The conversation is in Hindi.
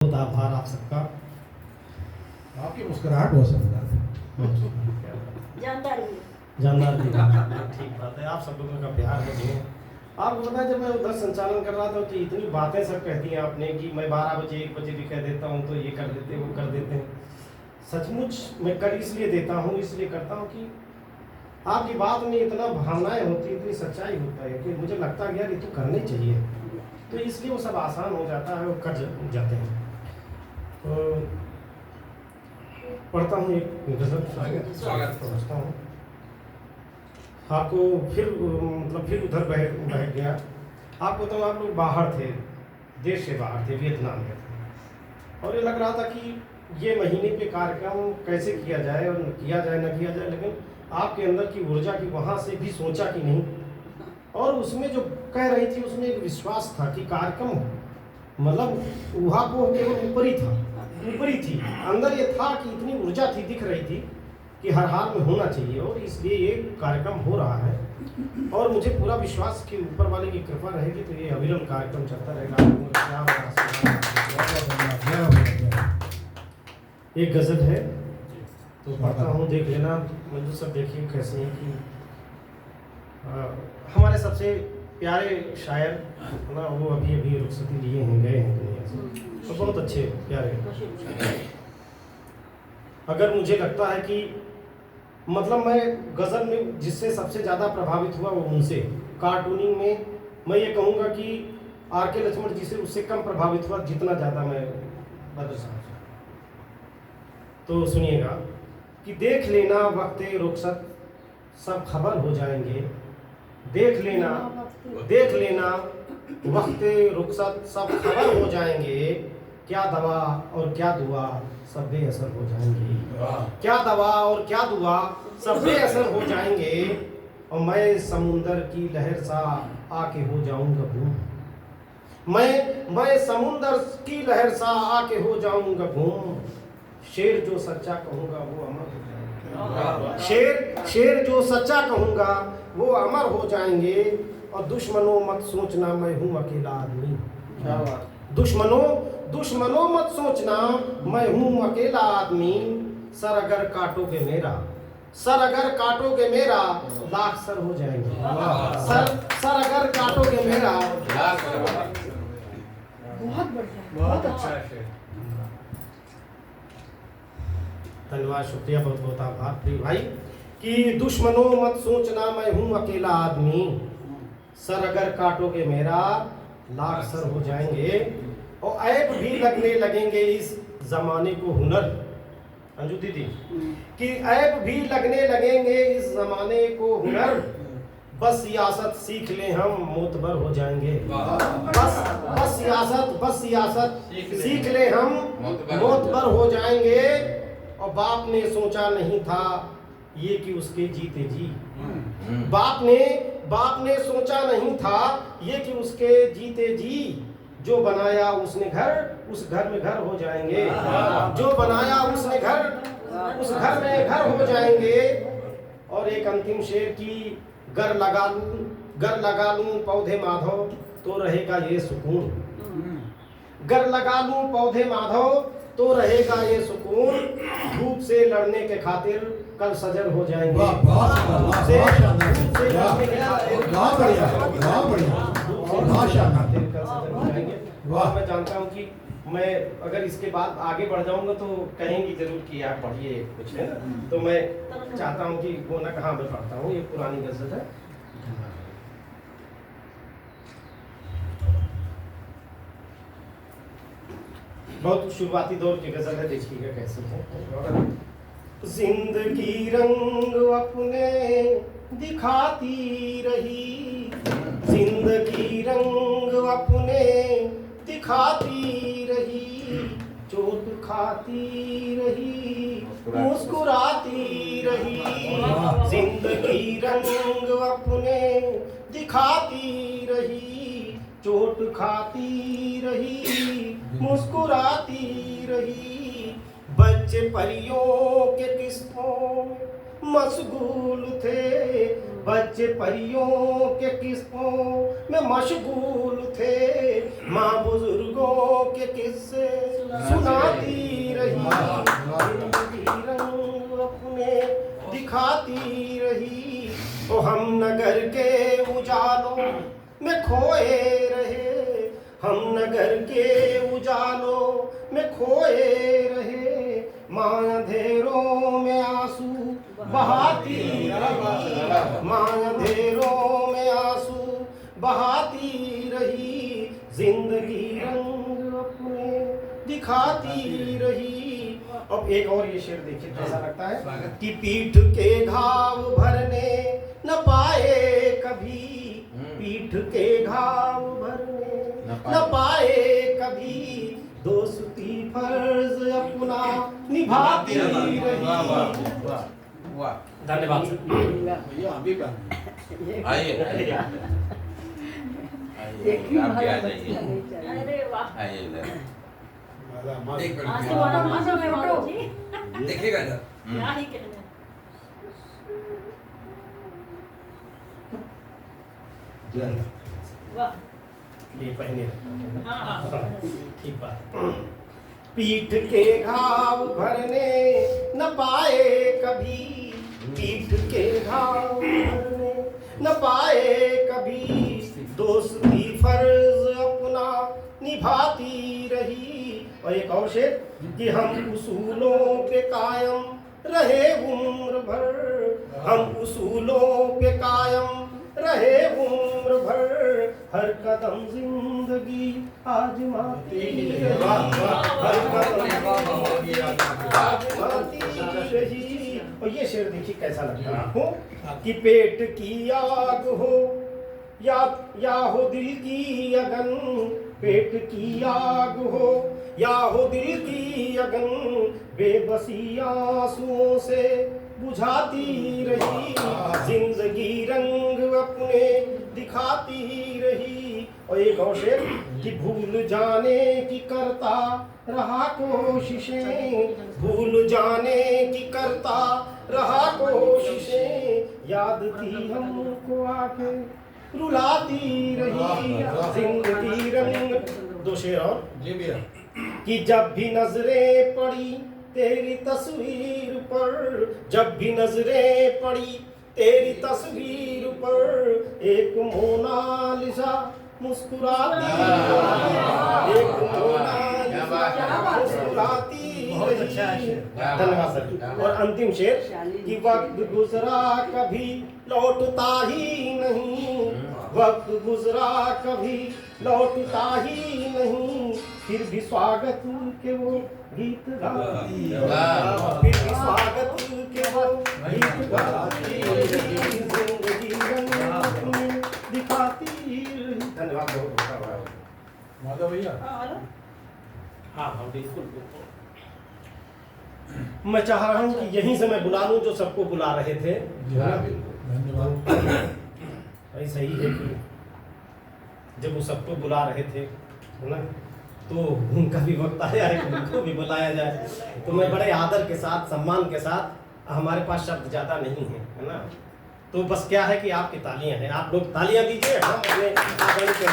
बहुत आभार आप सबका। आपकी मुस्कुराहट बहुत सुंदर है। जानदार भी जानदार भी ठीक बात है। आप सब लोगों का प्यार है जी। आपको पता है जब मैं उधर संचालन कर रहा था तो इतनी बातें सब कहती हैं आपने कि मैं 12 बजे 1 बजे भी कह देता हूँ तो ये कर देते वो कर देते हैं। सचमुच मैं कर इसलिए देता हूँ, इसलिए करता हूँ कि आपकी बात में इतना भावनाएं होती, इतनी सच्चाई होता है कि मुझे लगता है यार ये तो करने चाहिए, तो इसलिए वो सब आसान हो जाता है और कर जाते हैं। तो पढ़ता हूँ एक गज़ल, स्वागत पढ़ता हूँ। आपको फिर मतलब फिर उधर बैठ गया। आपको तो आप लोग बाहर थे, देश से बाहर थे, वियतनाम में थे, और ये लग रहा था कि ये महीने पे कार्यक्रम कैसे किया जाए और किया जाए न किया जाए, लेकिन आपके अंदर की ऊर्जा की वहाँ से भी सोचा कि नहीं, और उसमें जो कह रही थी उसमें एक विश्वास था कि कार्यक्रम मतलब वहाँ को केवल ऊपरी था, ऊपरी थी, अंदर ये था कि इतनी ऊर्जा थी, दिख रही थी कि हर हाल में होना चाहिए, और इसलिए ये कार्यक्रम हो रहा है। और मुझे पूरा विश्वास कि ऊपर वाले की कृपा रहेगी तो ये अविरल कार्यक्रम चलता रहेगा। एक गज़ल है तो पढ़ता हूँ, देख लेना। मंजू सब देखिए कैसे हैं कि हमारे सबसे प्यारे शायर ना, वो अभी अभी रुखसती लिए हैं, गए हैं दुनिया से, तो बहुत अच्छे प्यारे। अगर मुझे लगता है कि मतलब मैं गज़ल में जिससे सबसे ज़्यादा प्रभावित हुआ वो उनसे, कार्टूनिंग में मैं ये कहूँगा कि आर के लक्ष्मण जी से उससे कम प्रभावित हुआ जितना ज़्यादा मैं बदर साहब। तो सुनिएगा कि देख लेना वक्ते रुखसत सब खबर हो जाएंगे, देख लेना वक्ते रुखसत सब खबर हो जाएंगे, क्या दवा और क्या दुआ सब बेअसर हो जाएंगे, क्या दवा और क्या दुआ सब बेअसर हो जाएंगे, और मैं समुंदर की लहर सा आके हो जाऊंगा घूम, मैं समुंदर की लहर सा आके हो जाऊंगा घूम, शेर जो सच्चा कहूंगा वो अमर हो जाएंगे, शेर जो सच्चा कहूंगा वो अमर हो जाएंगे, और दुश्मनों मत सोचना मैं हूं अकेला आदमी, दुश्मनों मत सोचना मैं हूँ अकेला आदमी, सर अगर काटोगे मेरा लाख सर हो जाएंगे, सर अगर काटोगे मेरा लाख सर। बहुत बढ़िया, बहुत अच्छा है। धन्यवाद, शुक्रिया, बहुत बहुत आभार प्रिय भाई। कि दुश्मनों मत सोचना मैं हूँ अकेला आदमी, सर अगर काटोगे मेरा लाख सर हो जाएंगे, और ऐप भी लगने लगेंगे इस जमाने को हुनर, अंजू दीदी, कि ऐप भी लगने लगेंगे इस जमाने को हुनर, बस सियासत सीख ले हम मोतबर हो जाएंगे, बस सियासत सीख ले हम मोतबर हो जाएंगे, और बाप ने सोचा नहीं था ये कि उसके जीते जी, बाप ने सोचा नहीं था ये कि उसके जीते जी, जो बनाया उसने घर उस घर में घर हो जाएंगे, जो बनाया उसने घर उस घर में घर हो जाएंगे। और एक अंतिम शेर की, गर लगा लूं पौधे माधव तो रहेगा ये सुकून, गर लगा लूं पौधे माधव तो रहेगा ये सुकून, धूप से लड़ने के खातिर कल सजर हो जाएंगे, और मैं जानता हूँ कि मैं अगर इसके बाद आगे बढ़ जाऊंगा तो कहेंगी जरूर कि आप पढ़िए कुछ, है ना, तो मैं चाहता हूँ कि वो ना कहाँ मैं पढ़ता हूँ, ये पुरानी गज़ल है। बहुत शुरुआती दौर की गज़ल है, देखिएगा कैसी है। जिंदगी रंग अपने दिखाती रही, जिंदगी रंग अपने दिखाती रही, चोट खाती रही मुस्कुराती रही, जिंदगी रंग अपने दिखाती रही, चोट खाती रही मुस्कुराती रही, बच्चे परियों के किस्मों मशगूल थे, बच्चे परियों के किस्सों में मशगूल थे, माँ बुजुर्गों के किस्से सुनाती रही, जिंदगी रंग अपने दिखाती रही। तो हम नगर के उजालों में खोए रहे, हम नगर के उजालों में खोए रहे, माँ अंधेरों में आंसू बहाती रही, माँ अंधेरों में आंसू बहाती रही, जिंदगी रंग अपने दिखाती रही। अब एक और ये शेर देखिए कैसा लगता है कि पीठ के घाव भरने न पाए कभी, पीठ के घाव भरने न पाए कभी, दोस्ती फर्ज अपना निभाती रही। धन्यवाद सर। भैया अभी का आइए आइए आप भी आ जाइए। अरे वाह। आइए इधर। देखिएगा इधर। क्या ही कहना। जय वाह। ये पहले हाँ। ठीक बात। पीठ के घाव भरने न पाए कभी, पीठ के घाव भरने न पाए कभी, दोस्ती फर्ज अपना निभाती रही। और एक और शेर कि हम उसूलों पे कायम रहे उम्र भर, हम उसूलों पे कायम रहे उम्र भर, हर कदम जिंदगी आजमाती रही, हर कदम आजमाती रही। और ये शेर देखिए कैसा लगता है आपको कि पेट की आग हो या हो दिल की अगन, पेट की आग हो या हो दिल की अगन, बेबसी आंसुओं से बुझाती रही, जिंदगी रंग अपने दिखाती रही। और एक और शेर कि भूल जाने की करता रहा कोशिशें, भूल जाने की करता रहा कोशिशें, याद थी हमको आके रुलाती रही, जिंदगी रंग। दो शेर और जी भैया कि जब भी नजरें पड़ी तेरी तस्वीर पर, जब भी नजरें पड़ी तेरी तस्वीर पर, एक मोनालिसा मुस्कुराती रही, एक मोनालिसा मुस्कुराती रही। धन्यवाद सर। और अंतिम शेर कि वक्त गुजरा कभी लौटता ही नहीं, वक्त गुजरा कभी लौटता ही नहीं, फिर भी स्वागत के वो गीत गाती, फिर भी स्वागत के वो गीत गाती, जिंदगी रंग दिखाती रही। धन्यवाद बहुत। माधव भैया हाँ हाँ बिल्कुल बिल्कुल। मैं चाह रहा हूँ कि यहीं से मैं बुला लूँ जो सबको बुला रहे थे। धन्यवाद। ऐसा ही है कि जब वो सबको बुला रहे थे है ना, तो उनका भी वक्त आया है कि उनको भी बुलाया जाए। तो मैं बड़े आदर के साथ सम्मान के साथ, हमारे पास शब्द ज़्यादा नहीं है ना, तो बस क्या है कि आपकी तालियां हैं, आप लोग तालियां दीजिए। हम अपने आगे के